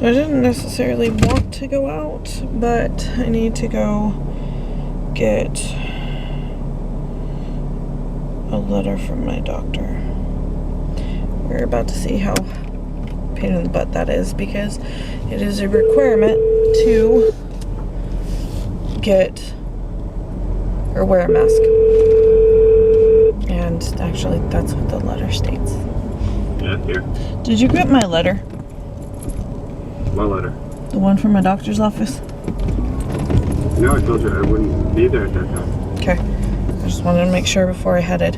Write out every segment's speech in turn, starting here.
So I didn't necessarily want to go out, but I need to go get a letter from my doctor. We're about to see how pain in the butt that is, because it is a requirement to get or wear a mask. And actually, that's what the letter states. Yeah, it's here. Did you get my letter? What letter? The one from my doctor's office? No, I told you I wouldn't be there at that time. Okay. I just wanted to make sure before I headed.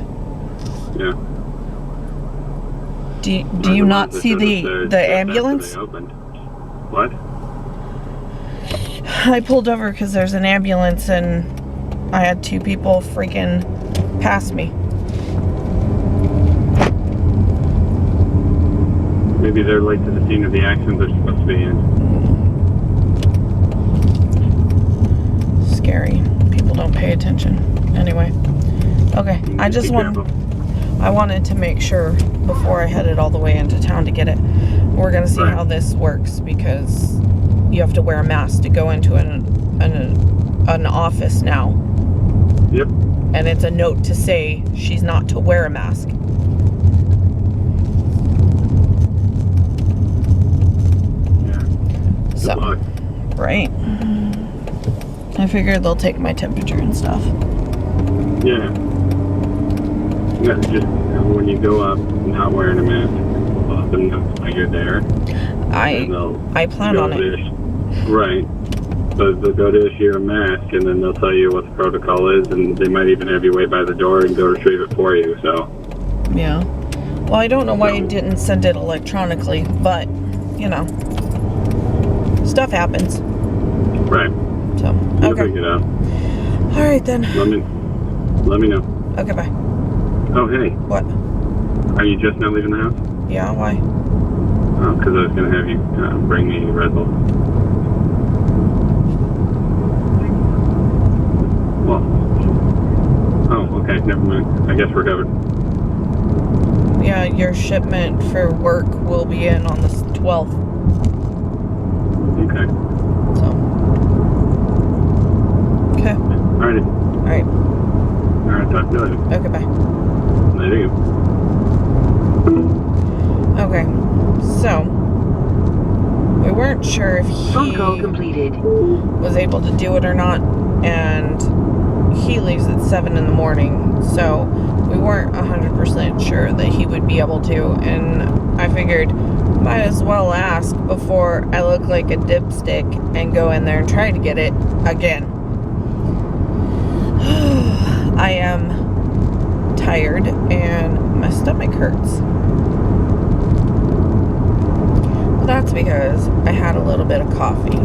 Yeah. Do you not see the ambulance? What? I pulled over because there's an ambulance and I had two people freaking pass me. Maybe they're late to the scene of the accident they're supposed to be in. Scary. People don't pay attention. Anyway. Okay. I wanted to make sure before I headed all the way into town to get it. We're going to see how this works, because you have to wear a mask to go into an office now. Yep. And it's a note to say she's not to wear a mask. Yeah. So, Good luck. right. I figured they'll take my temperature and stuff. Yeah. Yeah, just when you go up not wearing a mask, let them know why you're there. I plan on it. Right. So they'll go to issue a mask, and then they'll tell you what the protocol is, and they might even have you wait by the door and go retrieve it for you, so. Yeah. Well, I don't know why you didn't send it electronically, but, you know, stuff happens. Right. So, You'll okay. pick it up. All right, then. Let me know. Okay, bye. Oh, hey. What? Are you just now leaving the house? Yeah, why? Oh, because I was going to have you bring me Red Bull. Well. Oh, okay. Never mind. I guess we're covered. Yeah, your shipment for work will be in on the 12th. Okay. So. Okay. Alrighty. Alright. Alright, talk to you later. Okay, bye. Later you. Okay. So, we weren't sure if Phone call completed. was able to do it or not, and he leaves at 7 in the morning, so we weren't 100% sure that he would be able to, and I figured might as well ask before I look like a dipstick and go in there and try to get it again. I am tired and my stomach hurts. That's because I had a little bit of coffee.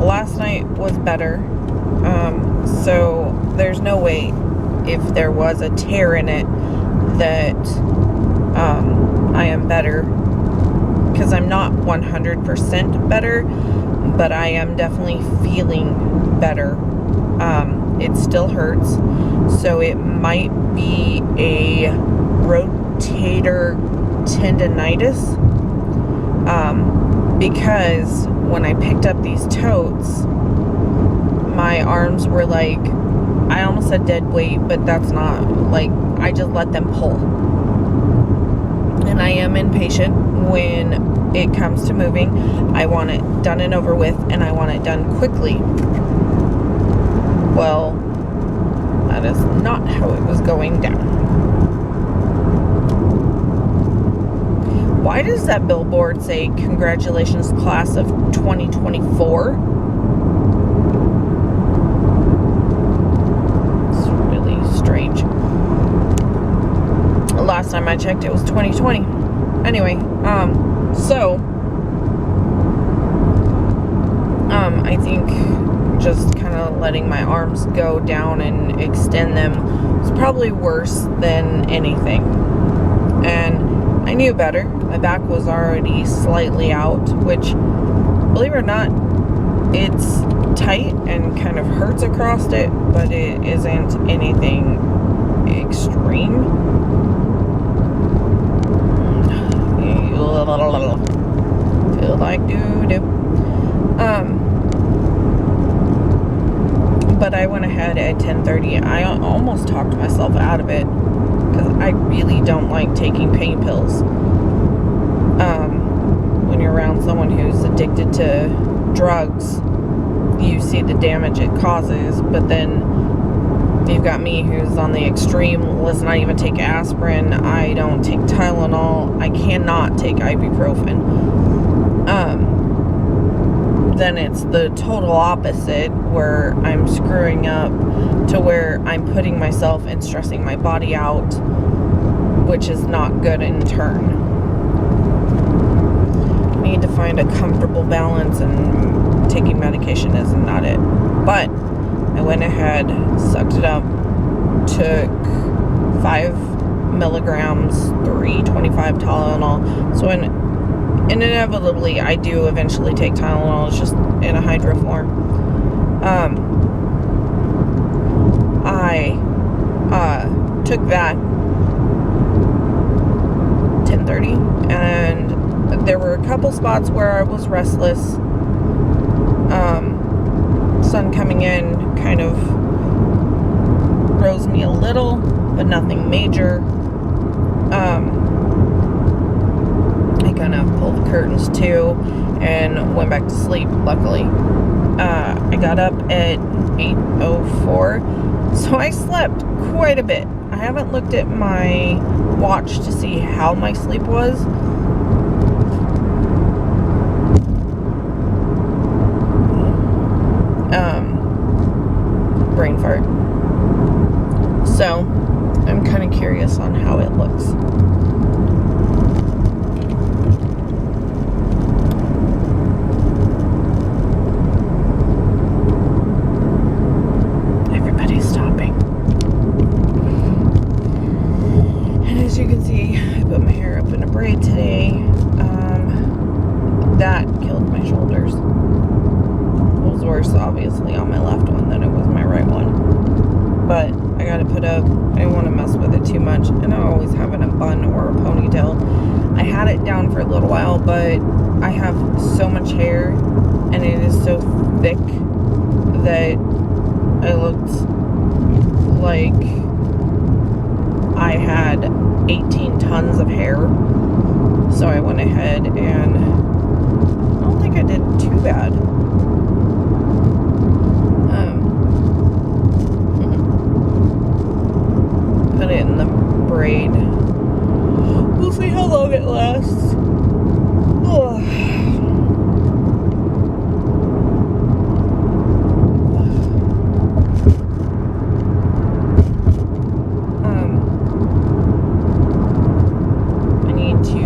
Last night was better. So there's no way, if there was a tear in it, that I am better. Because I'm not 100% better, but I am definitely feeling better. It still hurts, so it might be a rotator tendonitis, because when I picked up these totes, my arms were like, I almost said dead weight, but that's not, like, I just let them pull. And I am impatient when it comes to moving. I want it done and over with, and I want it done quickly. Well, that is not how it was going down. Why does that billboard say, "Congratulations, class of 2024"? It's really strange. Last time I checked, it was 2020. Anyway, I think just kind of letting my arms go down and extend them was probably worse than anything. And I knew better. My back was already slightly out, which, believe it or not, it's tight and kind of hurts across it, but it isn't anything extreme. like doo-doo. But I went ahead at 10:30. I almost talked myself out of it because I really don't like taking pain pills. When you're around someone who's addicted to drugs, you see the damage it causes, but then you've got me who's on the extreme. Let's not even take aspirin. I don't take Tylenol. I cannot take ibuprofen. Then it's the total opposite, where I'm screwing up to where I'm putting myself and stressing my body out, which is not good in turn. I need to find a comfortable balance, and taking medication is not it. But I went ahead, sucked it up, took 5 milligrams, 325 Tylenol. So and inevitably, I do eventually take Tylenol. It's just in a hydro form. I took that 10:30, and there were a couple spots where I was restless. Sun coming in kind of rose me a little, but nothing major. I kind of pulled the curtains too and went back to sleep, luckily. I got up at 8:04, so I slept quite a bit. I haven't looked at my watch to see how my sleep was. Brain fart. So, I'm kind of curious on how it looks. Everybody's stopping. And as you can see, I put my hair up in a braid today. That killed my shoulders. It was worse, obviously, on my left one than it was my right one. But I got it put up. I didn't want to mess with it too much. And I always have it in a bun or a ponytail. I had it down for a little while, but I have so much hair and it is so thick that I looked like I had 18 tons of hair. So I went ahead and I don't think I did too bad. Put it in the braid. We'll see how long it lasts. Oh. I need to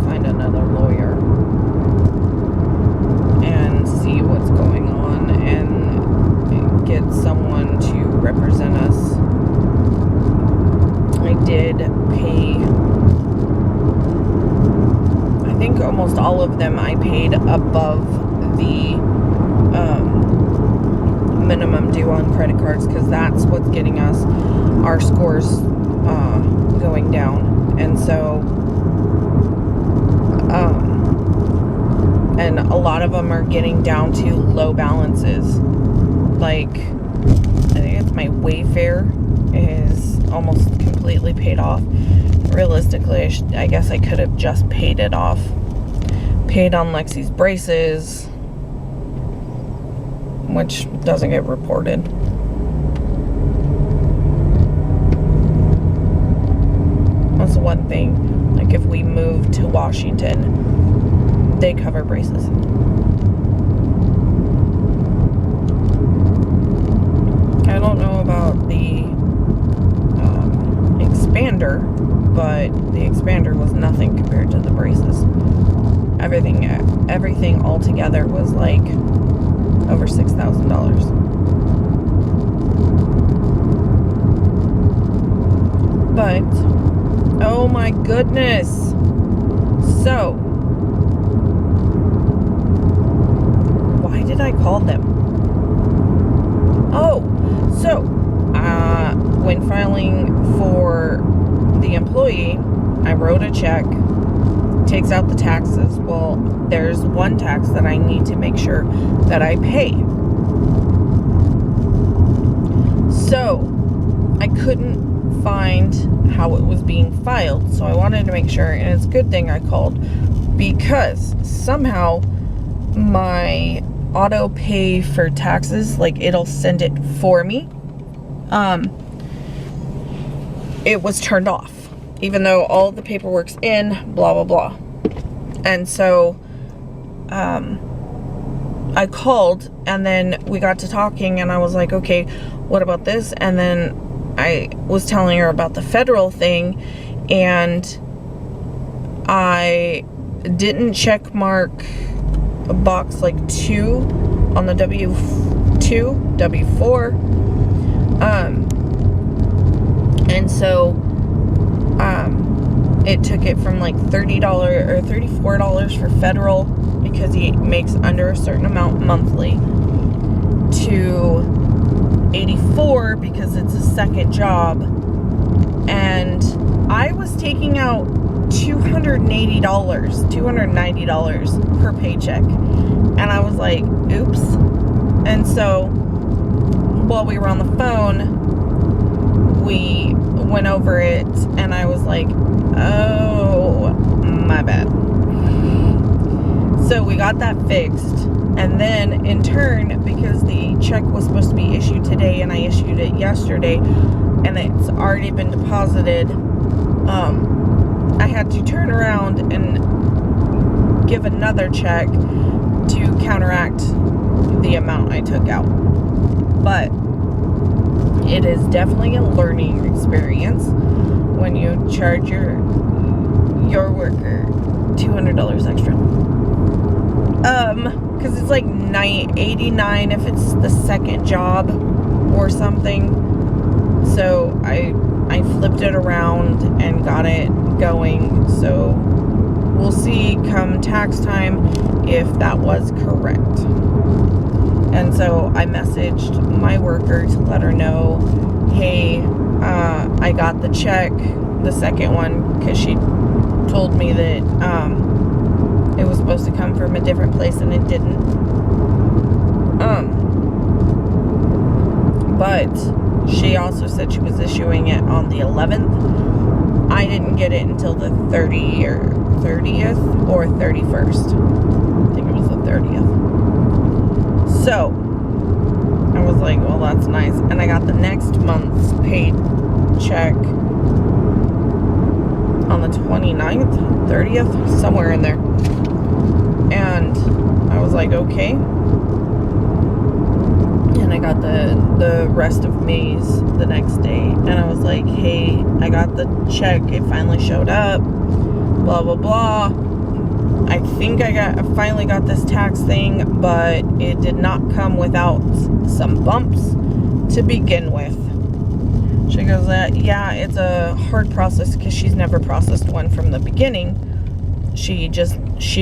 find another lawyer and see what's going on and get someone to represent us. I did pay, I think almost all of them I paid above the minimum due on credit cards, because that's what's getting us our scores going down. And so and a lot of them are getting down to low balances. Like, I think it's my Wayfair is almost completely paid off. Realistically, I guess I could have just paid it off. Paid on Lexi's braces, which doesn't get reported. That's one thing. Like, if we move to Washington, they cover braces. I don't know about the expander, but the expander was nothing compared to the braces. Everything altogether was like over $6,000. But oh my goodness. So why did I call them? Oh, so when filing for the employee, I wrote a check takes out the taxes. Well, there's one tax that I need to make sure that I pay. So I couldn't find how it was being filed, so I wanted to make sure, and it's a good thing I called, because somehow my auto pay for taxes, like it'll send it for me, it was turned off, even though all the paperwork's in, blah blah blah. And so I called, and then we got to talking, and I was like, okay, what about this? And then I was telling her about the federal thing, and I didn't check mark a box like 2 on the W4, and so it took it from like $30 or $34 for federal, because he makes under a certain amount monthly, to $84 because it's a second job. And I was taking out $290 per paycheck, and I was like, oops. And so while we were on the phone, we went over it, and I was like, oh, my bad. So we got that fixed, and then in turn, because the check was supposed to be issued today and I issued it yesterday and it's already been deposited, I had to turn around and give another check to counteract the amount I took out. But it is definitely a learning experience when you charge your worker $200 extra. Because it's like $89 if it's the second job or something. So I flipped it around and got it going. So we'll see come tax time if that was correct. And so I messaged my worker to let her know, hey, I got the check, the second one, because she told me that it was supposed to come from a different place and it didn't. But she also said she was issuing it on the 11th. I didn't get it until the 30th or 31st. I think it was the 30th. So I was like, well, that's nice. And I got the next month's paid check on the 29th, 30th, somewhere in there. And I was like, okay. And I got the rest of May's the next day. And I was like, hey, I got the check. It finally showed up. Blah, blah, blah. I think I finally got this tax thing, but it did not come without some bumps to begin with. She goes, yeah, it's a hard process because she's never processed one from the beginning. She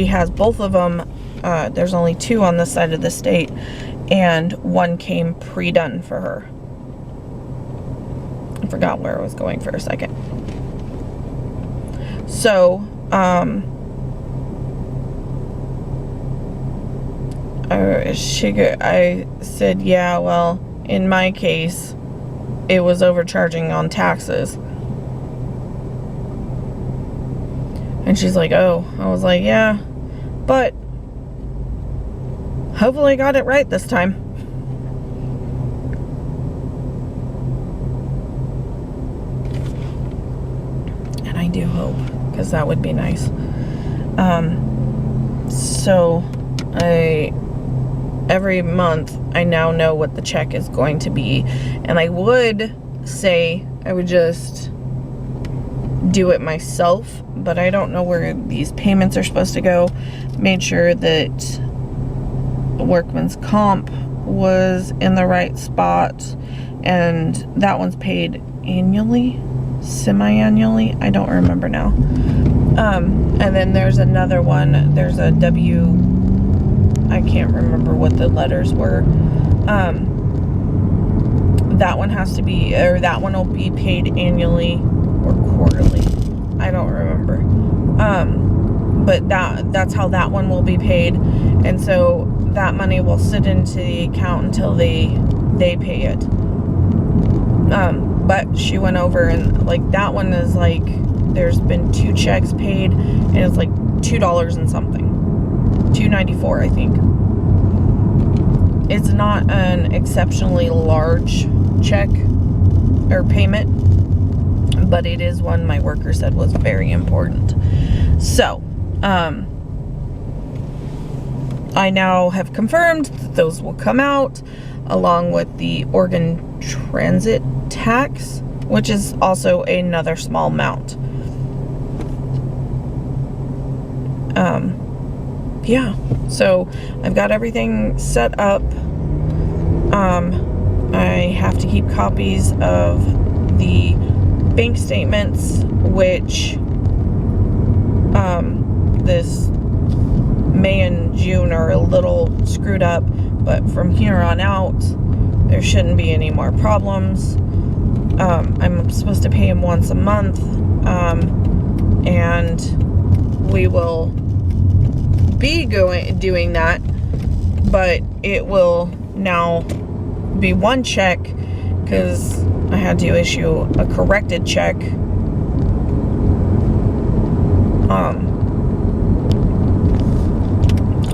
has both of them. There's only 2 on this side of the state, and 1 came pre-done for her. I forgot where I was going for a second. So, I said, yeah, well, in my case, it was overcharging on taxes. And she's like, oh. I was like, yeah, but hopefully I got it right this time. And I do hope, because that would be nice. So every month I now know what the check is going to be, and I would say I would just do it myself, but I don't know where these payments are supposed to go. Made sure that workman's comp was in the right spot, and that one's paid annually, semi-annually, I don't remember now. And then there's another one, there's a I can't remember what the letters were. That one has to be, or that one will be paid annually or quarterly. I don't remember. but that's how that one will be paid. And so that money will sit into the account until they pay it. But she went over and like that one is like, there's been 2 checks paid and it's like $2 and something, $2.94 I think. It's not an exceptionally large check or payment, but it is one my worker said was very important. So I now have confirmed that those will come out along with the organ transit tax, which is also another small amount. Yeah, so I've got everything set up. I have to keep copies of the bank statements, which this May and June are a little screwed up, but from here on out there shouldn't be any more problems. I'm supposed to pay him once a month, and we will be doing that, but it will now be 1 check because I had to issue a corrected check.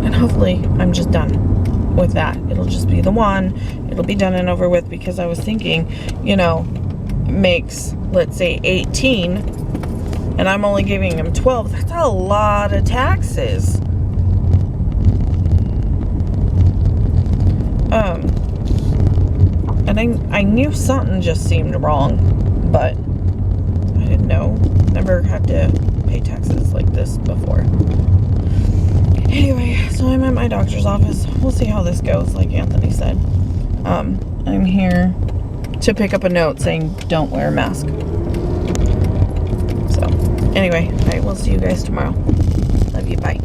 And hopefully I'm just done with that. It'll just be the one. It'll be done and over with, because I was thinking, you know, it makes, let's say 18 and I'm only giving him 12. That's a lot of taxes. And I knew something just seemed wrong, but I didn't know. Never had to pay taxes like this before. Anyway, so I'm at my doctor's office. We'll see how this goes, like Anthony said. I'm here to pick up a note saying don't wear a mask. So, anyway, I will see you guys tomorrow. Love you, bye.